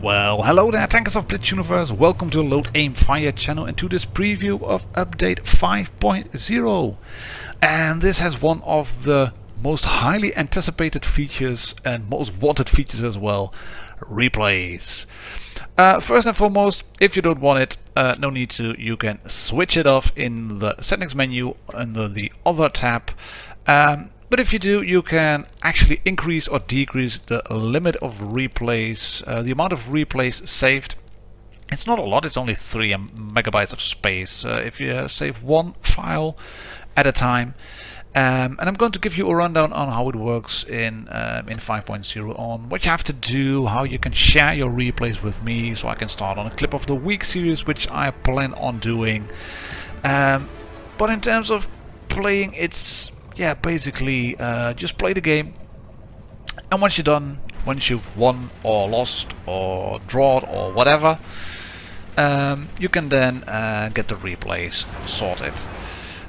Well, hello there, Tankers of Blitz Universe. Welcome to the Load Aim Fire channel and to this preview of update 5.0. And this has one of the most highly anticipated features and most wanted features as well: replays. First and foremost, if you don't want it, no need to. You can switch it off in the settings menu under the other tab. But if you do, you can actually increase or decrease the limit of replays, the amount of replays saved. It's not a lot, it's only 3 megabytes of space if you save one file at a time. And I'm going to give you a rundown on how it works in 5.0, on what you have to do, how you can share your replays with me, so I can start on a Clip of the Week series, which I plan on doing. But in terms of playing, it's basically just play the game, and once you're done, once you've won or lost or drawn or whatever, you can then get the replays sorted.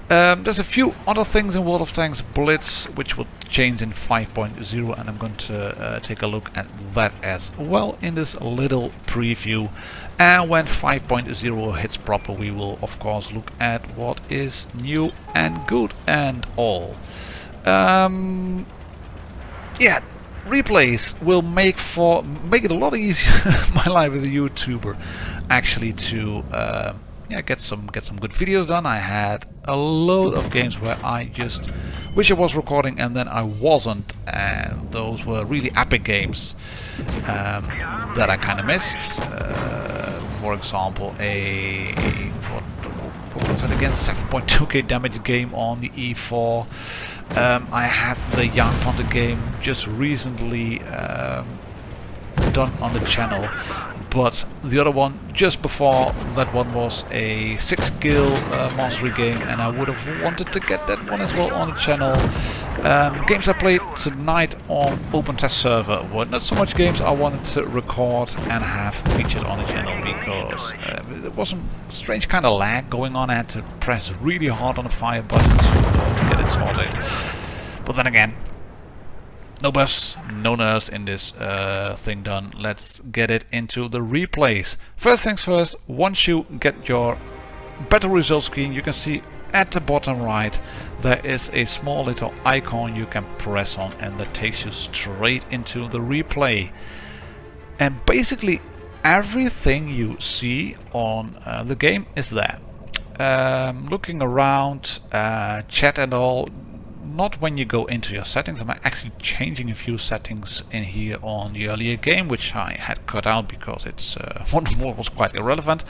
There's a few other things in World of Tanks Blitz which will change in 5.0, and I'm going to take a look at that as well in this little preview. And when 5.0 hits proper, we will of course look at what is new and good and all. Replays will make it a lot easier my life as a YouTuber, actually, to get some good videos done. I had a load of games where I just wish I was recording and then I wasn't, and those were really epic games that I kind of missed. For example, what was it again? 7.2k damage game on the E4. I had the Young Hunter game just recently done on the channel, but the other one just before that one was a 6-skill mastery game, and I would have wanted to get that one as well on the channel. Games I played tonight on open test server were not so much games I wanted to record and have featured on the channel, because there was some strange kind of lag going on. I had to press really hard on the fire button to get it sorted. But then again, no buffs, no nerfs in this thing done. Let's get it into the replays. First things first, once you get your battle results screen, you can see at the bottom right there is a small little icon you can press on, and that takes you straight into the replay. And basically everything you see on the game is there. Looking around, chat and all. Not when you go into your settings. I'm actually changing a few settings in here on the earlier game, which I had cut out because it's was quite irrelevant.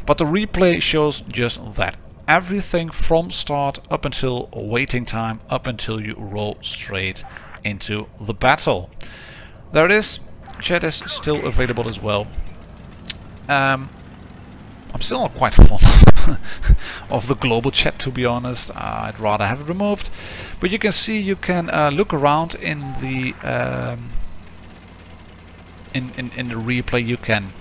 But the replay shows just that. Everything from start up until waiting time, up until you roll straight into the battle. There it is. Chat is still available as well. I'm still not quite fond of the global chat, to be honest. I'd rather have it removed. But you can see you can look around in the in the replay. You can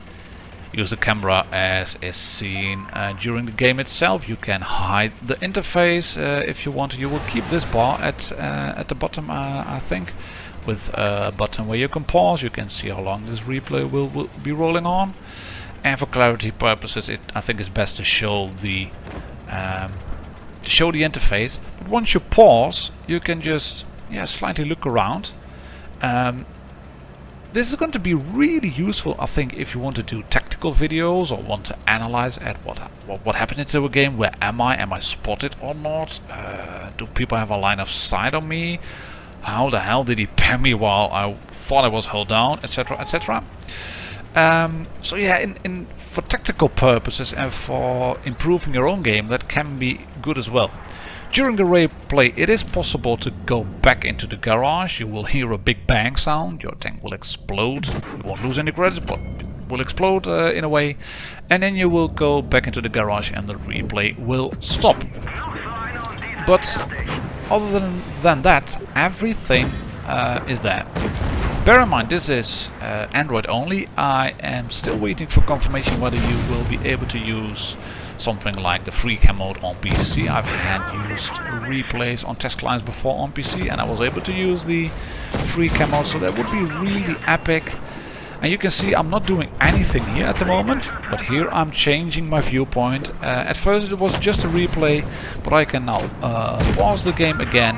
use the camera as is seen during the game itself. You can hide the interface if you want to. You will keep this bar at the bottom, I think, with a button where you can pause. You can see how long this replay will be rolling on. And for clarity purposes, I think it's best to show the interface. But once you pause, you can just slightly look around. This is going to be really useful, I think, if you want to do tactical videos or want to analyze at what happened into a game. Where am I? Am I spotted or not? Do people have a line of sight on me? How the hell did he pin me while I thought I was held down, etc., etc. So yeah, for tactical purposes and for improving your own game, that can be good as well. During the replay, it is possible to go back into the garage. You will hear a big bang sound. Your tank will explode. You won't lose any credits, but it will explode in a way. And then you will go back into the garage and the replay will stop. But other than that, everything is there. Bear in mind, this is Android only. I am still waiting for confirmation whether you will be able to use something like the free cam mode on PC. I've had used replays on test clients before on PC, and I was able to use the free cam mode, so that would be really epic. And you can see I'm not doing anything here at the moment, but here I'm changing my viewpoint. At first it was just a replay, but I can now pause the game again,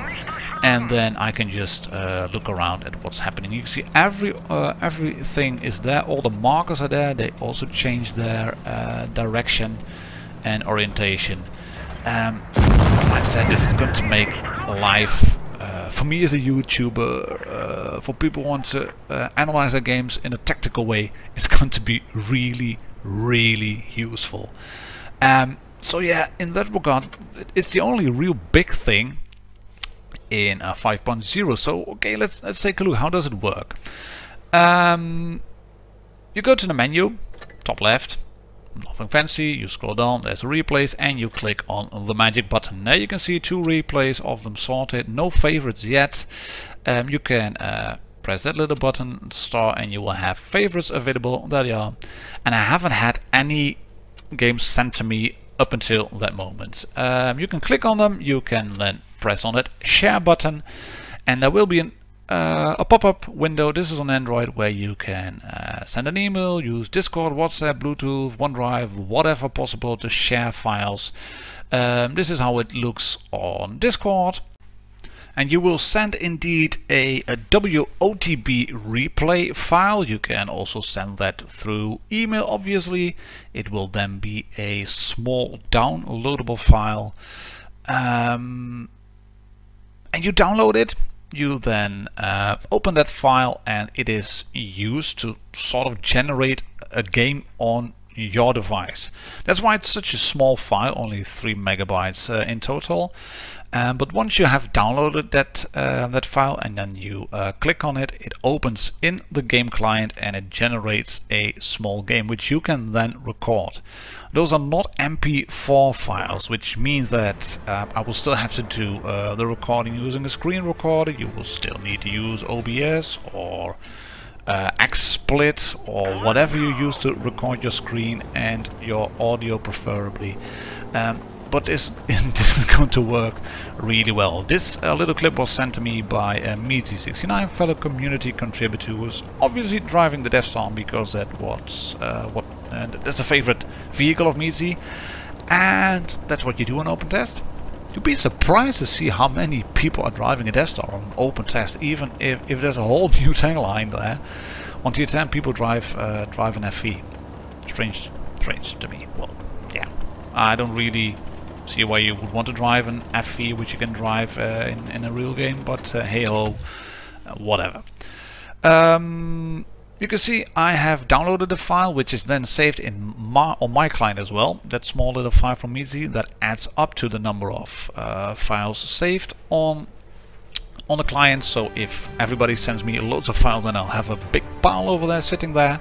and then I can just look around at what's happening. You can see everything is there, all the markers are there. They also change their direction and orientation. Like I said, this is going to make life, for me as a YouTuber, for people who want to analyze their games in a tactical way, it's going to be really, really useful. So yeah, in that regard, it's the only real big thing in 5.0. So okay, let's take a look. How does it work? You go to the menu, top left. Nothing fancy, you scroll down, there's replays, and you click on the magic button. Now you can see 2 replays of them sorted, no favorites yet. You can press that little button, star, and you will have favorites available. There they are. And I haven't had any games sent to me up until that moment. You can click on them, you can then press on that share button, and there will be a pop-up window. This is on Android, where you can send an email, use Discord, WhatsApp, Bluetooth, OneDrive, whatever possible to share files. This is how it looks on Discord. And you will send indeed a WOTB replay file. You can also send that through email, obviously. It will then be a small downloadable file. And you download it. You then open that file, and it is used to sort of generate a game on your device. That's why it's such a small file, only 3 megabytes in total. But once you have downloaded that file and then you click on it, it opens in the game client and it generates a small game which you can then record. Those are not MP4 files, which means that I will still have to do the recording using a screen recorder. You will still need to use OBS or XSplit or whatever you use to record your screen and your audio preferably. But this is going to work really well. This little clip was sent to me by Meaty69, fellow community contributor, who was obviously driving the Death Star because that was that's a favorite vehicle of Meaty, and that's what you do on open test. You'd be surprised to see how many people are driving a Death Star on open test, even if there's a whole new tank line there. On tier 10 people drive an FV. Strange to me. Well, yeah, I don't really see why you would want to drive an FV which you can drive in a real game, but hey ho, whatever. You can see I have downloaded the file, which is then saved in on my client as well. That small little file from Meaty that adds up to the number of files saved on the client. So if everybody sends me loads of files, then I'll have a big pile over there sitting there.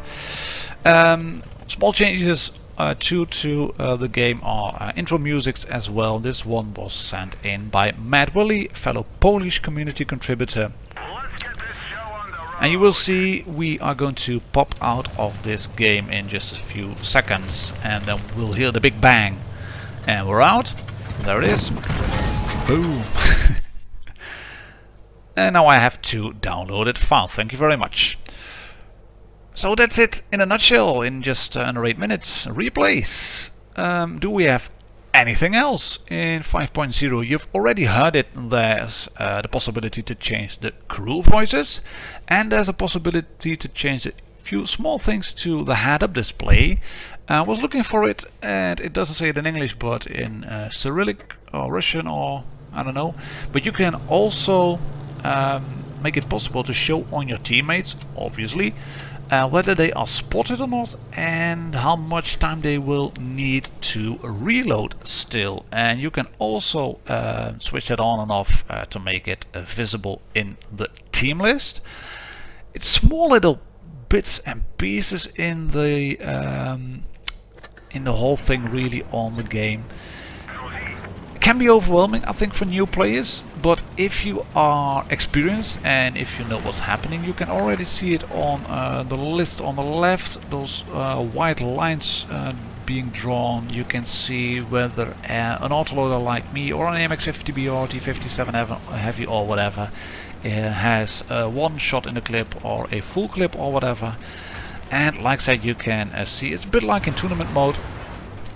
Small changes to the game are intro musics as well. This one was sent in by Matt Willie, fellow Polish community contributor. And you will see we are going to pop out of this game in just a few seconds, and then we'll hear the big bang. And we're out. There it is. Boom. And now I have to download it file. Thank you very much. So that's it in a nutshell, in just under 8 minutes. Replays. Do we have anything else in 5.0? You've already heard it. There's the possibility to change the crew voices, and there's a possibility to change a few small things to the head-up display. I was looking for it, and it doesn't say it in English, but in Cyrillic or Russian, or I don't know. But you can also make it possible to show on your teammates, obviously, whether they are spotted or not, and how much time they will need to reload still. And you can also switch it on and off to make it visible in the team list. It's small little bits and pieces in the whole thing, really, on the game. It can be overwhelming, I think, for new players, but if you are experienced and if you know what's happening, you can already see it on the list on the left, those white lines being drawn. You can see whether an autoloader like me or an AMX50B or T57 heavy or whatever has one shot in the clip or a full clip or whatever. And like I said, you can see it's a bit like in tournament mode.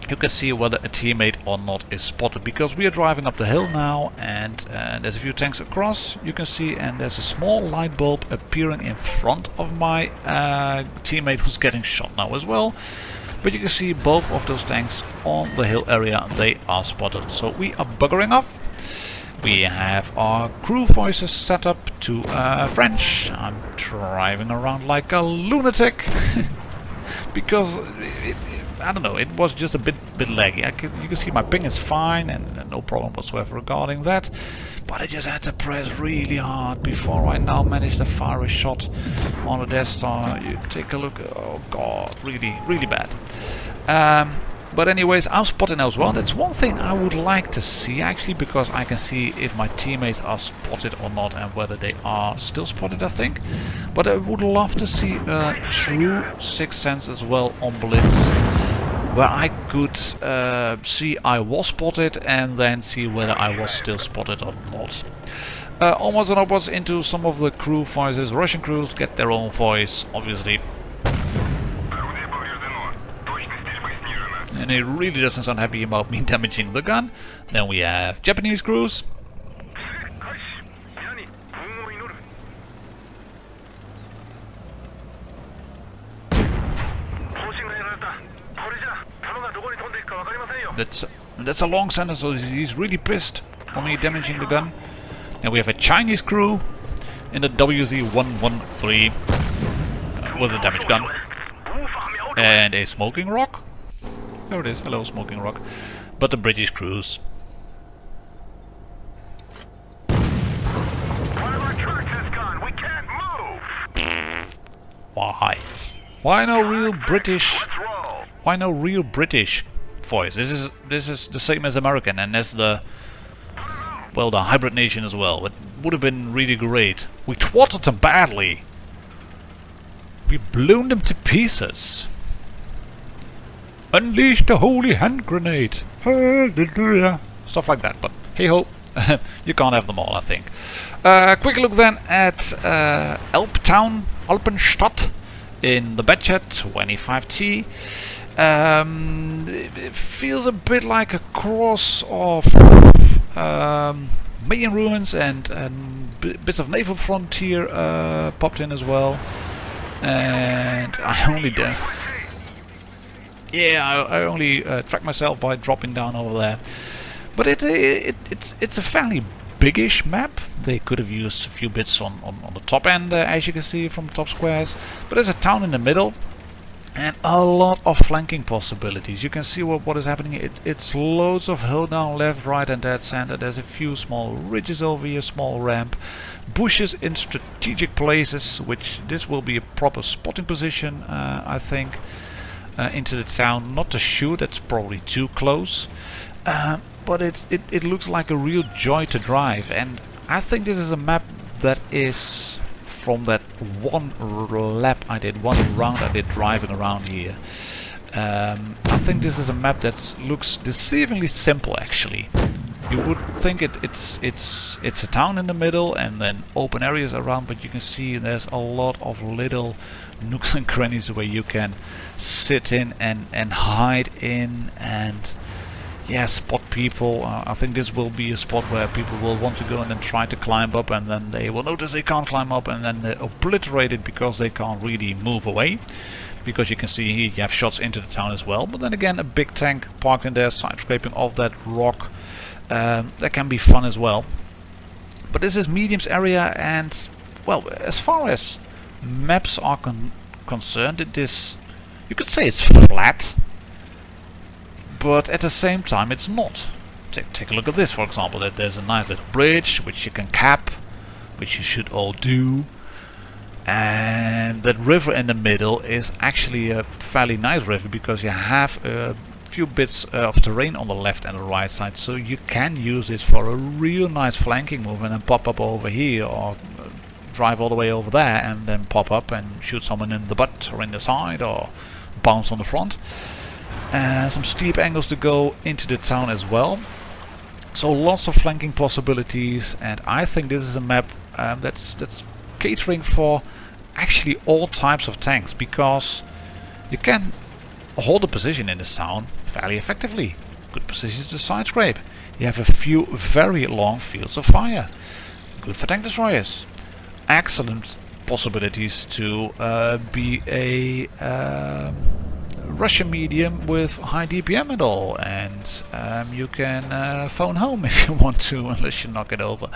You can see whether a teammate or not is spotted, because we are driving up the hill now, and there's a few tanks across, you can see, and there's a small light bulb appearing in front of my teammate who's getting shot now as well. But you can see both of those tanks on the hill area, they are spotted. So we are buggering off. We have our crew voices set up to French. I'm driving around like a lunatic because I don't know, it was just a bit laggy. You can see my ping is fine and no problem whatsoever regarding that. But I just had to press really hard before I now managed to fire a shot on the Death Star. You take a look, oh god, really bad. But anyways, I'm spotted now as well. That's one thing I would like to see actually, because I can see if my teammates are spotted or not and whether they are still spotted, I think. But I would love to see a true sixth sense as well on Blitz, where I could see I was spotted and then see whether I was still spotted or not. Almost and upwards into some of the crew voices. Russian crews get their own voice, obviously. And he really doesn't sound happy about me damaging the gun. Then we have Japanese crews. That's a long sentence, so he's really pissed on me damaging the gun. Then we have a Chinese crew in the WZ-113 with a damaged gun. And a smoking rock. There it is, hello smoking rock. But the British crews. Why? Why no real British? Why no real British voice? This is the same as American, and as the hybrid nation as well. It would have been really great. We twatted them badly. We blew them to pieces. Unleash the holy hand grenade. Hallelujah. Stuff like that, but hey ho, you can't have them all, I think. Quick look then at Alpenstadt in the Badger 25T. It feels a bit like a cross of Mayan ruins and bits of naval frontier popped in as well. And I only I only tracked myself by dropping down over there. But it's a fairly biggish map. They could have used a few bits on the top end, as you can see from top squares. But there's a town in the middle and a lot of flanking possibilities. You can see what is happening. It's loads of hill down left, right and dead center. There's a few small ridges over here, small ramp, bushes in strategic places, which this will be a proper spotting position, I think. Into the town, not to shoot, that's probably too close, but it looks like a real joy to drive, and I think this is a map that is from that one lap I did, one round I did driving around here. I think this is a map that looks deceivingly simple actually. You would think it's a town in the middle and then open areas around, but you can see there's a lot of little nooks and crannies where you can sit in and hide in and spot people. I think this will be a spot where people will want to go and then try to climb up, and then they will notice they can't climb up and then they're obliterated because they can't really move away. Because you can see here you have shots into the town as well, but then again a big tank parked in there, side scraping off that rock. That can be fun as well. But this is mediums area, and well, as far as maps are concerned, you could say it's flat, but at the same time it's not. Take a look at this, for example. That there's a nice little bridge which you can cap, which you should all do, and that river in the middle is actually a fairly nice river because you have a few bits of terrain on the left and the right side, so you can use this for a real nice flanking move and then pop up over here, or drive all the way over there and then pop up and shoot someone in the butt or in the side, or bounce on the front. Some steep angles to go into the town as well, so lots of flanking possibilities, and I think this is a map that's catering for actually all types of tanks, because you can hold a position in this town fairly effectively. Good positions to side scrape. You have a few very long fields of fire. Good for tank destroyers. Excellent possibilities to be a Russian medium with high DPM and all, and you can phone home if you want to, unless you knock it over.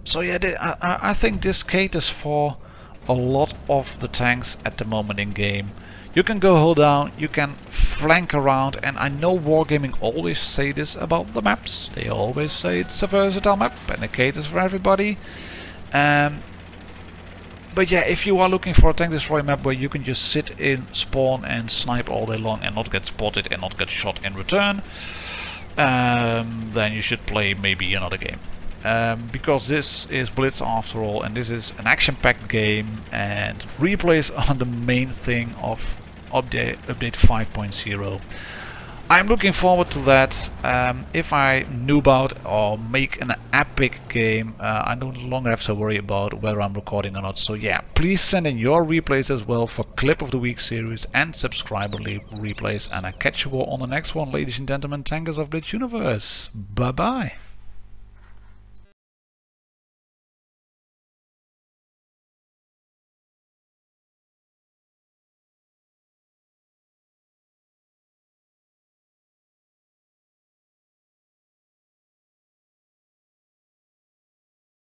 So yeah, I think this caters for a lot of the tanks at the moment in game. You can go hold down, you can flank around, and I know Wargaming always say this about the maps. They always say it's a versatile map and it caters for everybody. But yeah, if you are looking for a tank destroyer map where you can just sit in spawn and snipe all day long and not get spotted and not get shot in return, then you should play maybe another game. Because this is Blitz after all, and this is an action-packed game, and replays are the main thing of update 5.0. I'm looking forward to that. If I noob out or make an epic game, I no longer have to worry about whether I'm recording or not. So yeah, please send in your replays as well for Clip of the Week series and subscriber replays, and I catch you all on the next one, ladies and gentlemen, Tankers of Blitz Universe. Bye bye.